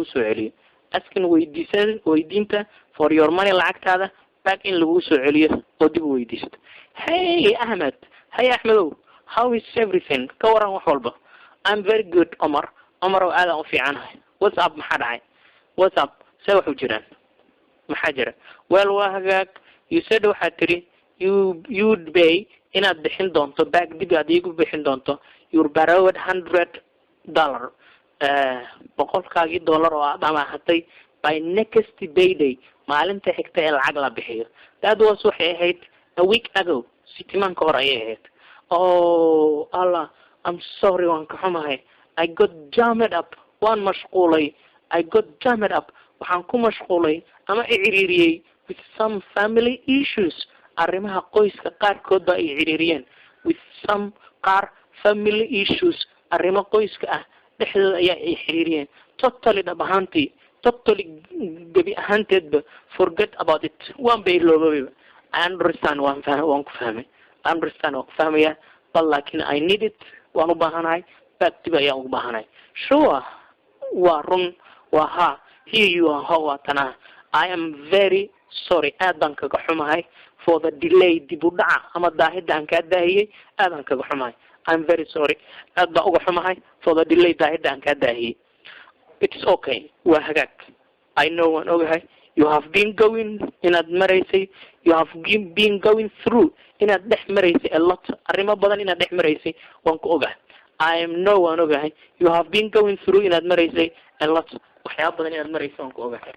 soo celiyo askin weydiinta for your money lacagtaada back in lagu soo celiyo oo dib weydiisto. Hey Ahmed, Ahmedow, how is everything? Ka waran wax walba? I'm very good Omar oo aad u fiicanahay. What's up maxaa dhacay? What's up? Say wax u jiraan maxaa jira? Well waa hagaag. You said waxaad tiri you'd pay inaad bixin doonto back dib aad igu bixin doonto your borrowed $100 boqolkaagii dollar oo aad amaahday by next payday maalinta xigta ee lacag la bixiyo. That was waxay ahayd a week ago, sitimaan ka hor ayay ahayd. Oh Allah, I'm sorry waan ka xumahay. I got jammed up, waan mashquulay. I got jammed up, waxaan ku mashquulay ama ciriiriyay with some family issues. Arrimaha qoyska qaarkood baa ay ciriiriyeen with some family issues. Arrimo qoyska ah dhexdooda ayaa ay xiriiriyeen. Totally gabi ahaanteedba forget about it. Waan bay loobay. I understand waan ku fahmay. But laakiin I need it. Waan u baahanahay. Back dib ayaan u baahanahay. Sure. Waa run. Waa ha. Here you are. How tana. I am very sorry. Aad baan kaga xumahay for the delay dib u dhaca ama daahida aan ka daahiyay. Aad baan kaga xumahay. I'm very sorry. Aad baan uga xumahay for the delay daahida aan ka daahiyay. It's okay. Waa hagaag. I know waan ogahay. You have been going inaad maraysay. You have been going through inaad dhex maraysay a lot. Arrimo badan inaad dhex maraysay waan ku ogahay. waan ogahay. You have been going through inaad maraysay a lot. waxyaabo badan inaad maraysay waan ku ogahay.